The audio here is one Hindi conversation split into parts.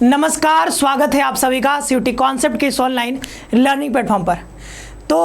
नमस्कार, स्वागत है आप सभी का सीयूटी कॉन्सेप्ट के इस ऑनलाइन लर्निंग प्लेटफॉर्म पर। तो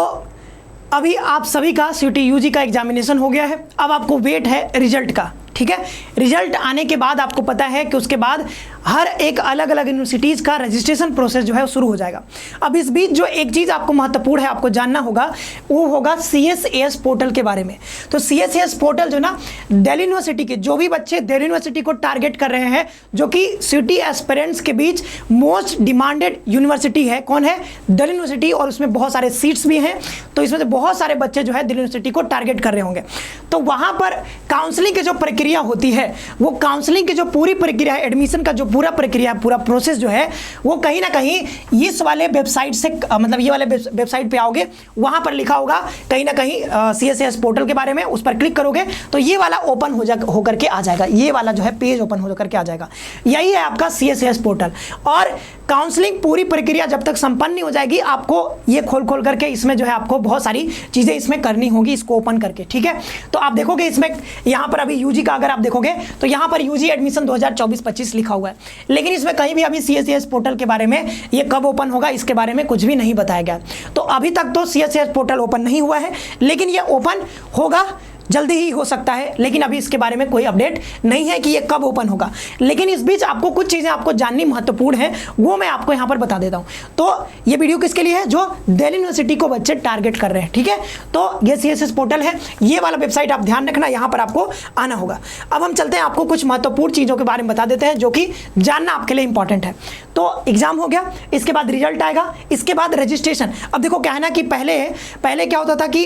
अभी आप सभी का सीयूटी यूजी का एग्जामिनेशन हो गया है। अब आपको वेट है रिजल्ट का, ठीक है। रिजल्ट आने के बाद आपको पता है कि उसके बाद हर एक अलग अलग यूनिवर्सिटीज़ का रजिस्ट्रेशन प्रोसेस जो है वो शुरू हो जाएगा। अब इस बीच जो एक चीज़ आपको महत्वपूर्ण है, आपको जानना होगा, वो होगा CSAS पोर्टल के बारे में। तो CSAS पोर्टल जो ना दिल्ली यूनिवर्सिटी के जो भी बच्चे दिल्ली यूनिवर्सिटी को टारगेट कर रहे हैं, जो कि सीयूटी एस्पिरेंट्स के बीच मोस्ट डिमांडेड यूनिवर्सिटी है, कौन है? दिल्ली यूनिवर्सिटी। और उसमें बहुत सारे सीट्स भी हैं, तो इसमें से बहुत सारे बच्चे जो है दिल्ली यूनिवर्सिटी को टारगेट कर रहे होंगे। तो वहाँ पर काउंसलिंग की जो प्रक्रिया होती है, वो काउंसलिंग की जो पूरी प्रक्रिया है, एडमिशन का जो पूरा प्रक्रिया, पूरा प्रोसेस जो है, वो कहीं ना कहीं इस वाले वेबसाइट से, मतलब ये वाले वेबसाइट पे आओगे, वहां पर लिखा होगा कहीं ना कहीं CSAS पोर्टल के बारे में। उस पर क्लिक करोगे तो ये वाला ओपन हो करके आ जाएगा, ये वाला जो है पेज ओपन हो करके आ जाएगा। यही है आपका CSAS पोर्टल। और काउंसलिंग पूरी प्रक्रिया जब तक संपन्न नहीं हो जाएगी, आपको ये खोल करके इसमें जो है आपको बहुत सारी चीजें इसमें करनी होगी, इसको ओपन करके, ठीक है। तो आप देखोगे इसमें, यहाँ पर अभी यूजी का अगर आप देखोगे तो यहाँ पर यूजी एडमिशन 2024-25 लिखा हुआ है, लेकिन इसमें कहीं भी अभी CSAS पोर्टल के बारे में, ये कब ओपन होगा इसके बारे में कुछ भी नहीं बताया गया। तो अभी तक तो CSAS पोर्टल ओपन नहीं हुआ है, लेकिन ये ओपन होगा, जल्दी ही हो सकता है, लेकिन अभी इसके बारे में कोई अपडेट नहीं है कि ये कब ओपन होगा। लेकिन इस बीच आपको कुछ चीज़ें आपको जाननी महत्वपूर्ण है, वो मैं आपको यहाँ पर बता देता हूँ। तो ये वीडियो किसके लिए है? जो दिल्ली यूनिवर्सिटी को बच्चे टारगेट कर रहे हैं, ठीक है। तो ये CSAS पोर्टल है, ये वाला वेबसाइट आप ध्यान रखना, यहाँ पर आपको आना होगा। अब हम चलते हैं, आपको कुछ महत्वपूर्ण चीज़ों के बारे में बता देते हैं जो कि जानना आपके लिए इंपॉर्टेंट है। तो एग्जाम हो गया, इसके बाद रिजल्ट आएगा, इसके बाद रजिस्ट्रेशन। अब देखो क्या है ना कि पहले क्या होता था कि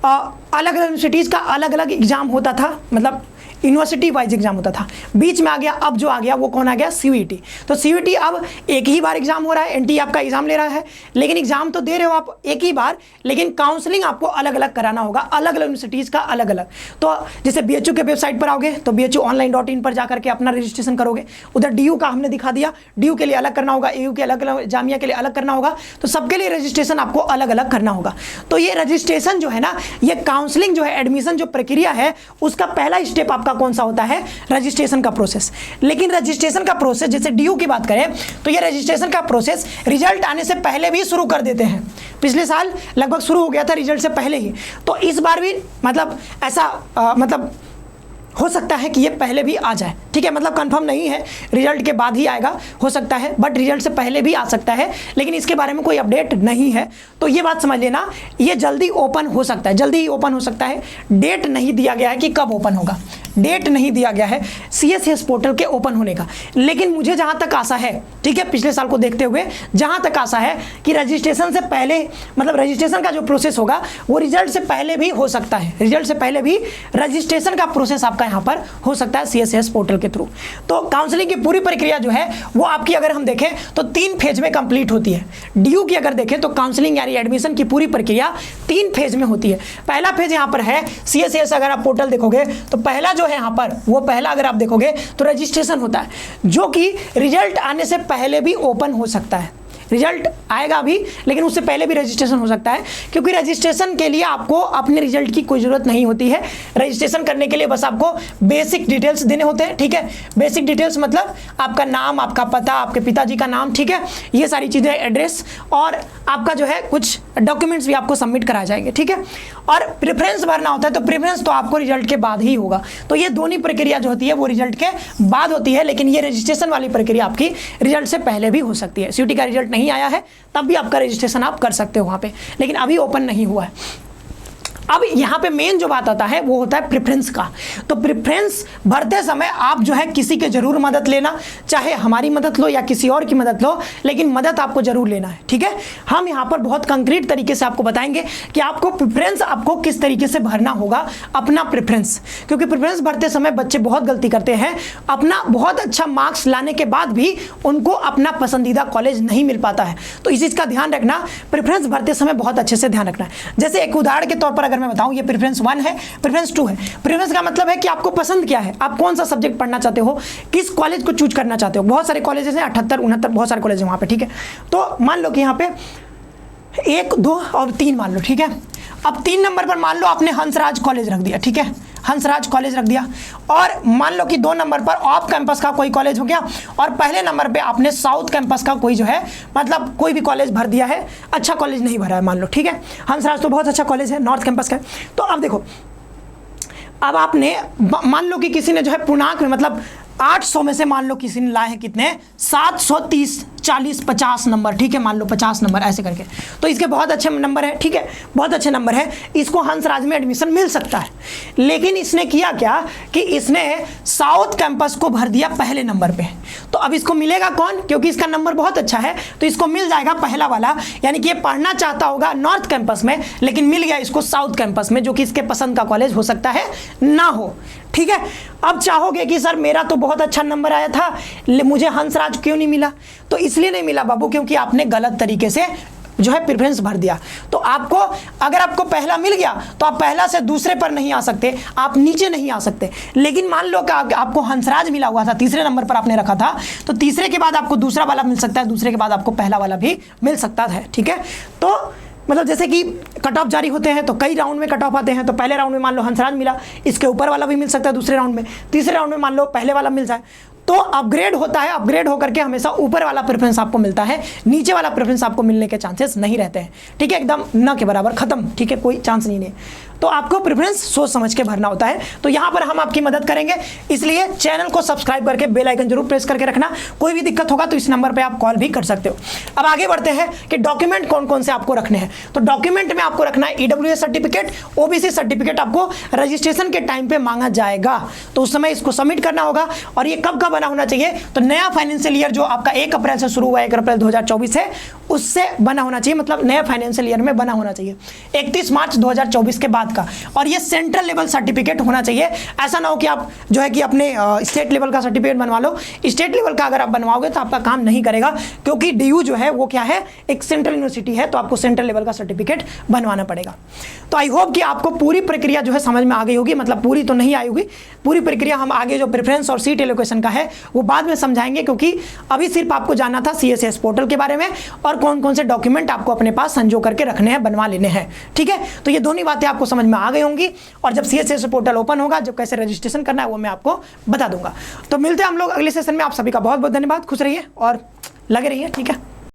अलग अलग यूनिवर्सिटीज़ का अलग अलग एग्जाम होता था, मतलब यूनिवर्सिटी वाइज एग्जाम होता था। बीच में आ गया, अब जो आ गया वो कौन आ गया? CUET। तो CUET अब एक ही बार एग्जाम हो रहा है, NTA आपका एग्जाम ले रहा है, लेकिन एग्जाम तो दे रहे हो आप एक ही बार, लेकिन काउंसलिंग आपको अलग अलग कराना होगा, अलग अलग यूनिवर्सिटीज़ का अलग अलग। तो जैसे BHU के वेबसाइट पर आओगे तो BHUonline.in पर जाकर के अपना रजिस्ट्रेशन करोगे। उधर DU का हमने दिखा दिया, DU के लिए अलग करना होगा, AU के अलग अलग, जामिया के लिए अलग करना होगा। तो सबके लिए रजिस्ट्रेशन आपको अलग अलग करना होगा। तो ये रजिस्ट्रेशन जो है ना, ये काउंसलिंग जो है, एडमिशन जो प्रक्रिया है, उसका पहला स्टेप आपका कौन सा होता है? रजिस्ट्रेशन का प्रोसेस। लेकिन रजिस्ट्रेशन का प्रोसेस, जैसे DU की बात करें तो ये रजिस्ट्रेशन का प्रोसेस रिजल्ट आने से पहले भी शुरू कर देते हैं। पिछले साल लगभग शुरू हो गया था रिजल्ट से पहले ही, तो इस बार भी मतलब ऐसा मतलब हो सकता है कि ये पहले भी आ जाए, ठीक है। मतलब कंफर्म नहीं है, रिजल्ट के बाद ही आएगा, हो सकता है, बट रिजल्ट से पहले भी आ सकता है, लेकिन इसके बारे में कोई अपडेट नहीं है। तो ये बात समझ लेना, ये जल्दी ओपन हो सकता है, जल्दी ही ओपन हो सकता है। डेट नहीं दिया गया है कि कब ओपन होगा, डेट नहीं दिया गया है CSAS पोर्टल के ओपन होने का। लेकिन मुझे जहाँ तक आशा है, ठीक है, पिछले साल को देखते हुए जहाँ तक आशा है कि रजिस्ट्रेशन से पहले, मतलब रजिस्ट्रेशन का जो प्रोसेस होगा वो रिजल्ट से पहले भी हो सकता है, रिजल्ट से पहले भी रजिस्ट्रेशन का प्रोसेस आपका यहाँ पर हो सकता है CSAS पोर्टल के थ्रू। तो काउंसलिंग की पूरी प्रक्रिया जो है वो आपकी, अगर हम देखें तो 3 फेज में कंप्लीट होती है। DU की अगर देखें तो काउंसलिंग यानी एडमिशन की पूरी प्रक्रिया 3 फेज में होती है। पहला फेज यहाँ पर है CSAS, अगर आप पोर्टल देखोगे तो पहला जो है यहाँ पर, वो पहला अगर आप देखोगे तो रजिस्ट्रेशन होता है, जो कि रिजल्ट आने से पहले भी ओपन हो सकता है। रिजल्ट आएगा अभी, लेकिन उससे पहले भी रजिस्ट्रेशन हो सकता है, क्योंकि रजिस्ट्रेशन के लिए आपको अपने रिजल्ट की कोई ज़रूरत नहीं होती है। रजिस्ट्रेशन करने के लिए बस आपको बेसिक डिटेल्स देने होते हैं, ठीक है। बेसिक डिटेल्स मतलब आपका नाम, आपका पता, आपके पिताजी का नाम, ठीक है, ये सारी चीज़ें, एड्रेस, और आपका जो है कुछ डॉक्यूमेंट्स भी आपको सबमिट कराए जाएंगे, ठीक है। और प्रेफरेंस भरना होता है, तो प्रेफरेंस तो आपको रिजल्ट के बाद ही होगा। तो ये दोनों प्रक्रिया जो होती है वो रिजल्ट के बाद होती है, लेकिन ये रजिस्ट्रेशन वाली प्रक्रिया आपकी रिजल्ट से पहले भी हो सकती है। CUET का रिजल्ट नहीं आया है तब भी आपका रजिस्ट्रेशन आप कर सकते हो वहां पे, लेकिन अभी ओपन नहीं हुआ है। अब यहाँ पे मेन जो बात आता है वो होता है प्रेफरेंस का। तो प्रेफरेंस भरते समय आप जो है किसी के जरूर मदद लेना, चाहे हमारी मदद लो या किसी और की मदद लो, लेकिन मदद आपको जरूर लेना है, ठीक है। हम यहाँ पर बहुत कंक्रीट तरीके से आपको बताएंगे कि आपको प्रेफरेंस आपको किस तरीके से भरना होगा, अपना प्रेफरेंस। क्योंकि प्रेफरेंस भरते समय बच्चे बहुत गलती करते हैं, अपना बहुत अच्छा मार्क्स लाने के बाद भी उनको अपना पसंदीदा कॉलेज नहीं मिल पाता है। तो इस चीज़ का ध्यान रखना, प्रेफरेंस भरते समय बहुत अच्छे से ध्यान रखना है। जैसे एक उदाहरण के तौर पर अगर मैं बताऊं, ये प्रेफरेंस 1 है, प्रेफरेंस 2 है। प्रेफरेंस का मतलब है कि आपको पसंद क्या है, आप कौन सा सब्जेक्ट पढ़ना चाहते हो, किस कॉलेज को चूज करना चाहते हो। बहुत सारे कॉलेजेस हैं, 78 69 बहुत सारे कॉलेज हैं वहाँ पे, ठीक है। तो मान लो कि यहाँ पे 1 2 और 3 मान लो, ठीक है। अब 3 नंबर पर मान लो आपने हंसराज कॉलेज रख दिया, ठीक है। हंसराज कॉलेज रख दिया। और मान लो कि 2 नंबर पर ऑफ कैंपस का कोई कॉलेज हो गया, और पहले नंबर पे आपने साउथ कैंपस का कोई जो है मतलब कोई भी कॉलेज भर दिया है, अच्छा कॉलेज नहीं भरा है मान लो, ठीक है। हंसराज तो बहुत अच्छा कॉलेज है, नॉर्थ कैंपस का। तो अब देखो, अब आपने मान लो कि किसी ने जो है पूर्णांक में मतलब 800 में से मान लो किसी ने लाए हैं कितने 730 40 50 नंबर, ठीक है, मान लो 50 नंबर ऐसे करके, तो इसके बहुत अच्छे नंबर है, ठीक है, बहुत अच्छे नंबर है, इसको हंसराज में एडमिशन मिल सकता है। लेकिन इसने किया क्या कि इसने साउथ कैंपस को भर दिया पहले नंबर पे, तो अब इसको मिलेगा कौन, क्योंकि इसका नंबर बहुत अच्छा है तो इसको मिल जाएगा पहला वाला, यानी कि ये पढ़ना चाहता होगा नॉर्थ कैंपस में लेकिन मिल गया इसको साउथ कैंपस में, जो कि इसके पसंद का कॉलेज हो सकता है ना हो, ठीक है। अब चाहोगे कि सर मेरा तो बहुत अच्छा नंबर आया था, मुझे हंसराज क्यों नहीं मिला, तो इसलिए नहीं मिला बाबू क्योंकि आपने गलत तरीके से जो है प्रेफरेंस भर दिया। तो आपको अगर आपको पहला मिल गया तो आप पहला से दूसरे पर नहीं आ सकते, आप नीचे नहीं आ सकते। लेकिन मान लो कि आपको हंसराज मिला हुआ था, तीसरे नंबर पर आपने रखा था, तो तीसरे के बाद आपको दूसरा वाला मिल सकता है, दूसरे के बाद आपको पहला वाला भी मिल सकता है, ठीक है। तो मतलब जैसे कि कट ऑफ जारी होते हैं तो कई राउंड में कट ऑफ आते हैं, तो पहले राउंड में मान लो हंसराज मिला, इसके ऊपर वाला भी मिल सकता है दूसरे राउंड में, तीसरे राउंड में मान लो पहले वाला मिल जाए, तो अपग्रेड होता है, अपग्रेड होकर के हमेशा ऊपर वाला प्रेफरेंस आपको मिलता है, नीचे वाला प्रेफरेंस आपको मिलने के चांसेस नहीं रहते हैं, ठीक है, एकदम न के बराबर खत्म, ठीक है, कोई चांस नहीं है। तो आपको प्रेफरेंस सोच समझ के भरना होता है। तो यहाँ पर हम आपकी मदद करेंगे, इसलिए चैनल को सब्सक्राइब करके बेल आइकन जरूर प्रेस करके रखना। कोई भी दिक्कत होगा तो इस नंबर पे आप कॉल भी कर सकते हो। अब आगे बढ़ते हैं कि डॉक्यूमेंट कौन कौन से आपको रखने हैं। तो डॉक्यूमेंट में आपको रखना है ईडब्ल्यूएस सर्टिफिकेट, ओबीसी सर्टिफिकेट आपको रजिस्ट्रेशन के टाइम पे मांगा जाएगा, तो उस समय इसको सबमिट करना होगा। और ये कब का बना होना चाहिए, तो नया फाइनेंशियल ईयर जो आपका 1 अप्रैल से शुरू हुआ है, 1 अप्रैल 2024 है, उससे बना होना चाहिए, मतलब नया फाइनेंशियल ईयर में बना होना चाहिए, 31 मार्च 2024 के बाद का। और ये सेंट्रल लेवल सर्टिफिकेट होना चाहिए, ऐसा ना हो कि आप जो है कि अपने स्टेट लेवल का सर्टिफिकेट बनवा लो। स्टेट लेवल का अगर आप बनवाओगे तो आपका काम नहीं करेगा, क्योंकि डीयू जो है वो क्या है, एक सेंट्रल यूनिवर्सिटी है, तो आपको सेंट्रल लेवल का सर्टिफिकेट बनवाना पड़ेगा। तो आई होप कि आपको पूरी प्रक्रिया जो है समझ में आ गई होगी, मतलब पूरी तो नहीं आई होगी, पूरी प्रक्रिया हम आगे जो प्रेफरेंस और सीट एलोकेशन का है वो बाद में समझाएंगे, क्योंकि अभी सिर्फ आपको जानना था CSS पोर्टल के बारे में और कौन कौन से डॉक्यूमेंट आपको अपने पास संजो करके रखने हैं, बनवा लेने हैं, ठीक है। तो ये दोनों बातें आपको समझ में आ गई होंगी, और जब CSS पोर्टल ओपन होगा, जब कैसे रजिस्ट्रेशन करना है वो मैं आपको बता दूंगा। तो मिलते हैं हम लोग अगले सेशन में। आप सभी का बहुत बहुत धन्यवाद, खुश रहिए और लगे रहिए, ठीक है।